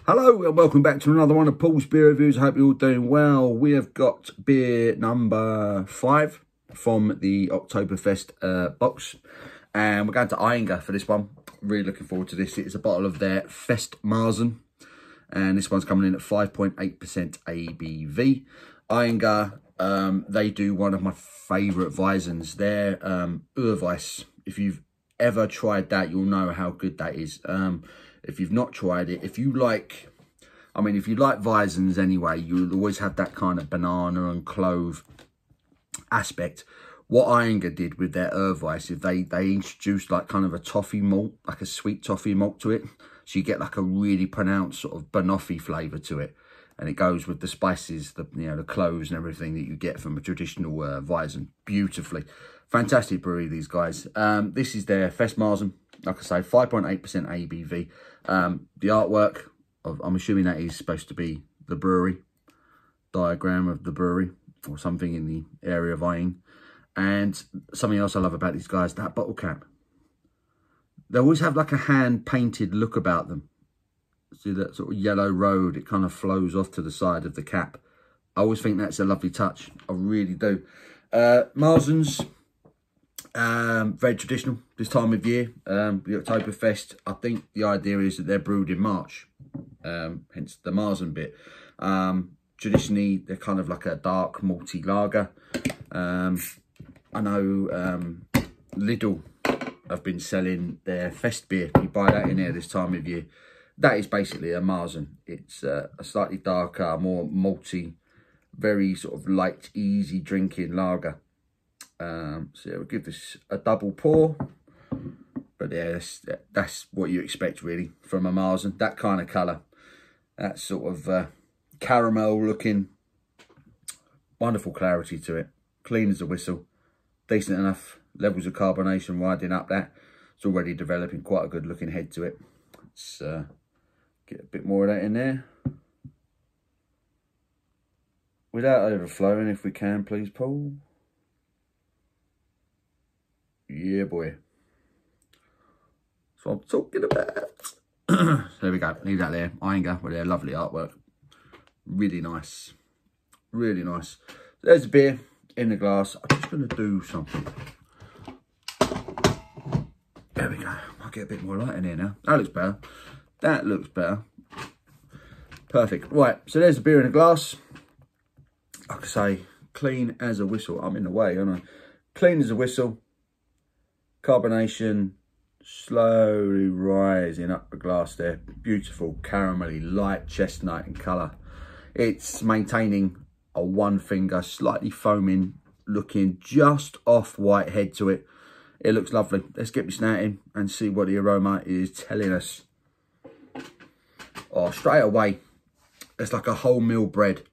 Hello and welcome back to another one of Paul's beer reviews. I hope you're all doing well. We have got beer number 5 from the Oktoberfest box, and we're going to Ayinger for this one. Really looking forward to this. It is a bottle of their Festmarzen, and this one's coming in at 5.8% ABV. Ayinger, they do one of my favourite Weizens. Their Urweiss. If you've ever tried that, you'll know how good that is. If you've not tried it, if you like Weizens anyway, you'll always have that kind of banana and clove aspect. What Ayinger did with their Urweiss is they introduced like kind of a toffee malt, like a sweet toffee malt to it. So you get like a really pronounced sort of banoffee flavour to it. And it goes with the spices, the cloves and everything that you get from a traditional Weizen beautifully. Fantastic brewery, these guys. This is their Festmarzen. Like I say, 5.8% ABV. The artwork, I'm assuming that is supposed to be the brewery, diagram of the brewery, or something in the area of Ayinger. And something else I love about these guys, that bottle cap. They always have like a hand-painted look about them. See that sort of yellow road, it kind of flows off to the side of the cap. I always think that's a lovely touch. I really do. Marzens. Very traditional this time of year. The Oktoberfest, I think the idea is that they're brewed in March, hence the Marzen bit. Traditionally, they're kind of like a dark malty lager. I know Lidl have been selling their Fest beer. You buy that in there this time of year. That is basically a Marzen. It's a slightly darker, more malty, very sort of light, easy drinking lager. So yeah, we'll give this a double pour, but yeah, that's what you expect really from a Marzen. That kind of colour, that sort of caramel looking, wonderful clarity to it, clean as a whistle, decent enough levels of carbonation riding up that. It's already developing quite a good looking head to it. Let's get a bit more of that in there without overflowing if we can, please, Paul. Yeah, boy. That's what I'm talking about. There we go. Leave that there. Ayinger with their lovely artwork. Really nice. Really nice. There's a beer in the glass. I'm just going to do something. There we go. I'll get a bit more light in here now. That looks better. That looks better. Perfect. Right. So there's a beer in a glass. Like I say, clean as a whistle. I'm in the way, aren't I? Clean as a whistle. Carbonation slowly rising up the glass there. Beautiful, caramelly, light chestnut in colour. It's maintaining a one finger, slightly foaming looking, just off white head to it. It looks lovely. Let's get me snouting and see what the aroma is telling us. Oh, straight away, it's like a wholemeal bread.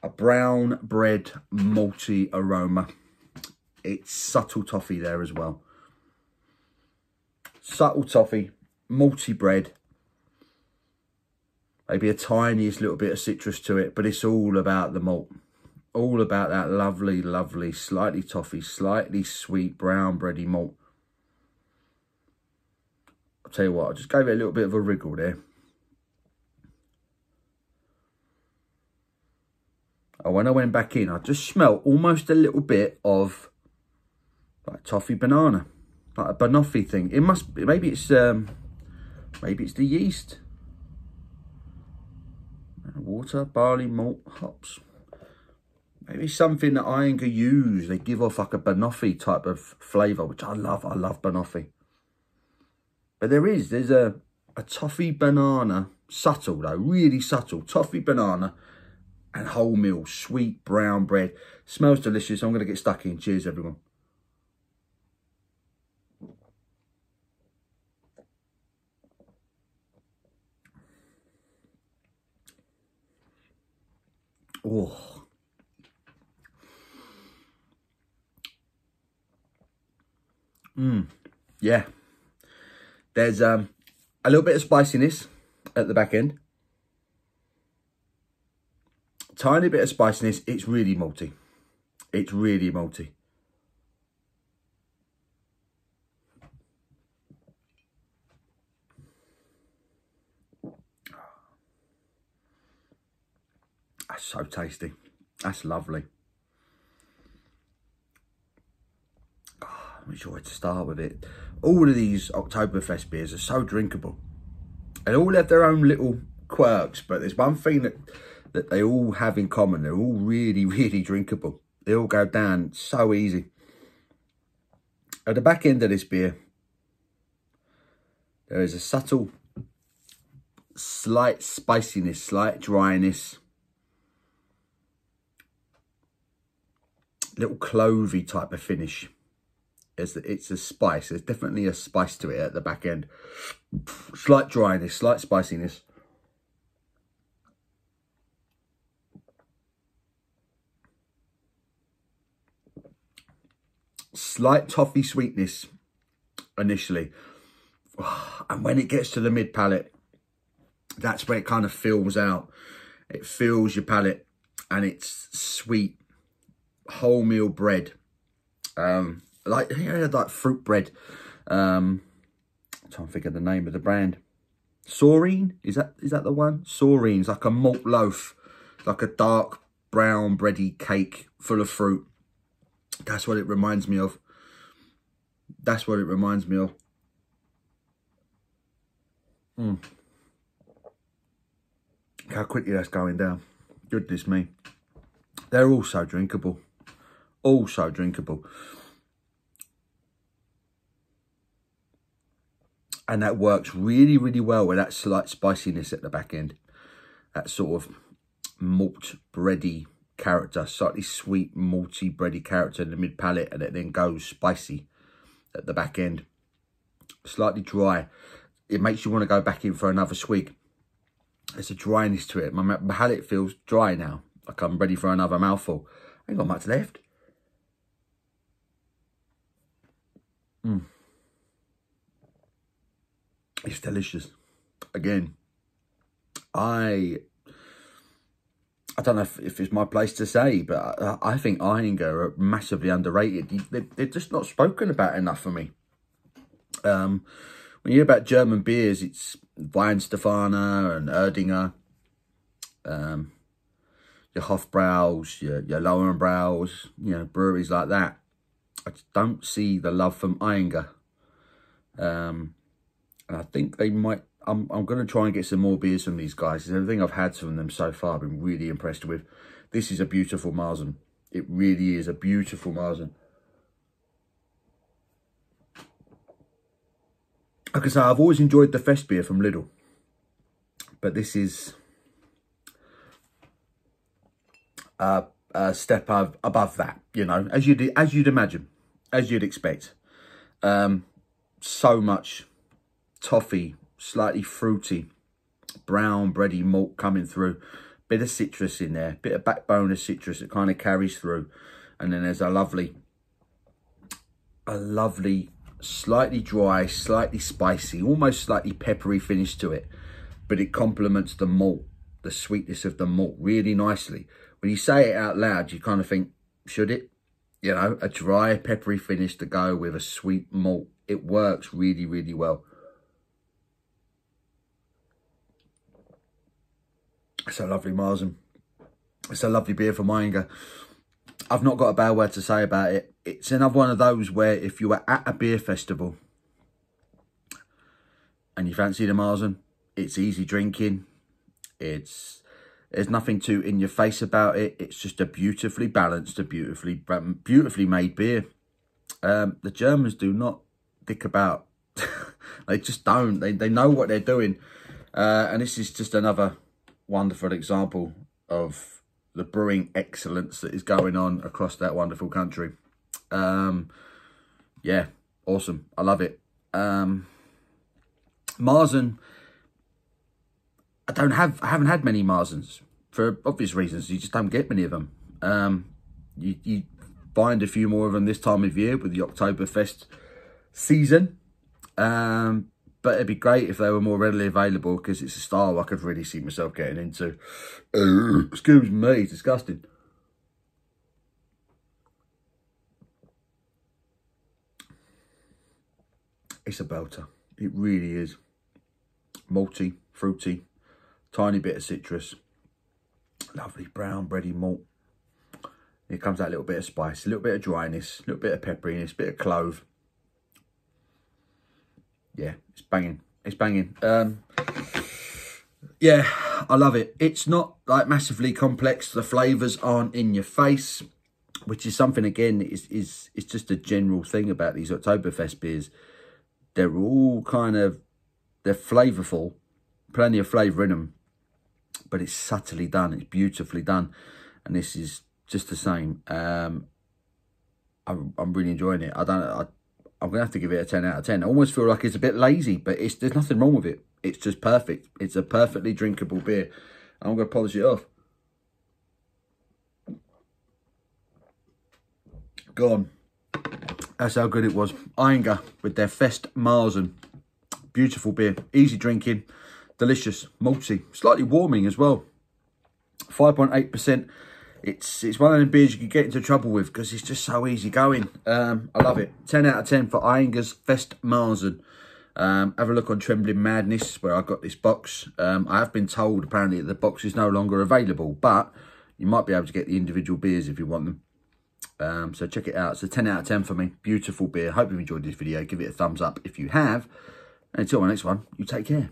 A brown bread malty aroma. It's subtle toffee there as well. Subtle toffee, malty bread. Maybe a tiniest little bit of citrus to it, but it's all about the malt. All about that lovely, lovely, slightly toffee, slightly sweet, brown bready malt. I'll tell you what, I just gave it a little bit of a wriggle there. Oh, when I went back in, I just smelt almost a little bit of like toffee banana, like a banoffee thing. It must be, maybe it's the yeast. Water, barley, malt, hops. Maybe something that Ayinger use. They give off like a banoffee type of flavour, which I love. I love banoffee. But there's a toffee banana, subtle though, really subtle. Toffee banana and wholemeal, sweet brown bread. Smells delicious. I'm going to get stuck in. Cheers, everyone. Oh. Yeah. There's a little bit of spiciness at the back end. Tiny bit of spiciness. It's really malty. It's really malty. That's so tasty. That's lovely. Oh, I'm sure where to start with it. All of these Oktoberfest beers are so drinkable. They all have their own little quirks, but there's one thing that they all have in common. They're all really, really drinkable. They all go down so easy. At the back end of this beer, there is a subtle, slight spiciness, slight dryness. Little clovey type of finish. It's a spice. There's definitely a spice to it at the back end. Slight dryness, slight spiciness. Slight toffee sweetness initially. And when it gets to the mid palate, that's where it kind of fills out. It fills your palate and it's sweet wholemeal bread. Like fruit bread. I'm trying to think of the name of the brand. Saurine? Is that the one? Saurine's like a malt loaf. Like a dark brown bready cake full of fruit. That's what it reminds me of. That's what it reminds me of. How quickly that's going down. Goodness me. They're all so drinkable. All so drinkable. And that works really, really well with that slight spiciness at the back end. That sort of malt bready character, slightly sweet, malty, bready character in the mid palate, and it then goes spicy at the back end. Slightly dry. It makes you want to go back in for another swig. There's a dryness to it. My palate feels dry now. Like I'm ready for another mouthful. I ain't got much left. It's delicious. Again, I don't know if it's my place to say, but I think Ayinger are massively underrated. They're just not spoken about enough for me. When you hear about German beers, it's Weihenstephaner and Erdinger, your Hofbraus, your Lowenbraus, you know, breweries like that. I just don't see the love from Ayinger. And I think they might. I'm going to try and get some more beers from these guys. Everything I've had from them so far, I've been really impressed with. This is a beautiful Marzen. It really is a beautiful Marzen. Like I say, I've always enjoyed the Fest beer from Lidl, but this is a step above that. You know, as you'd imagine, as you'd expect. So much toffee, slightly fruity, brown bready malt coming through, bit of citrus in there, bit of backbone of citrus that kind of carries through, and then there's a lovely slightly dry, slightly spicy, almost slightly peppery finish to it, but it complements the malt, the sweetness of the malt really nicely. When you say it out loud, you kind of think, should it? You know, a dry peppery finish to go with a sweet malt. It works really, really well. It's a lovely Marzen. It's a lovely beer from Ayinger. I've not got a bad word to say about it. It's another one of those where if you were at a beer festival and you fancy the Marzen, it's easy drinking. There's nothing too in your face about it. It's just a beautifully balanced, a beautifully made beer. The Germans do not dick about. They just don't. They know what they're doing. And this is just another wonderful example of the brewing excellence that is going on across that wonderful country. Yeah, awesome. I love it. Marzen, I haven't had many Marzens for obvious reasons. You just don't get many of them. You find a few more of them this time of year with the Oktoberfest season. But it'd be great if they were more readily available, because it's a style I could really see myself getting into. Excuse me, it's disgusting. It's a belter. It really is. Malty, fruity, tiny bit of citrus. Lovely brown bready malt. Here comes that little bit of spice, a little bit of dryness, a little bit of pepperiness, a bit of clove. Yeah, it's banging. It's banging. Yeah, I love it. It's not like massively complex. The flavours aren't in your face, which is something, again, is just a general thing about these Oktoberfest beers. They're all kind of, they're flavourful, plenty of flavour in them, but it's subtly done. It's beautifully done. And this is just the same. I'm really enjoying it. I'm going to have to give it a 10 out of 10. I almost feel like it's a bit lazy, but there's nothing wrong with it. It's just perfect. It's a perfectly drinkable beer. I'm going to polish it off. Gone. That's how good it was. Ayinger with their Festmarzen. Beautiful beer. Easy drinking. Delicious. Malty. Slightly warming as well. 5.8%. It's one of them beers you can get into trouble with because it's just so easy going. I love it. 10 out of 10 for Ayinger's Festmarzen. Have a look on Trembling Madness where I got this box. I have been told apparently that the box is no longer available, but you might be able to get the individual beers if you want them. So check it out. It's a 10 out of 10 for me. Beautiful beer. Hope you've enjoyed this video. Give it a thumbs up if you have. And until my next one, you take care.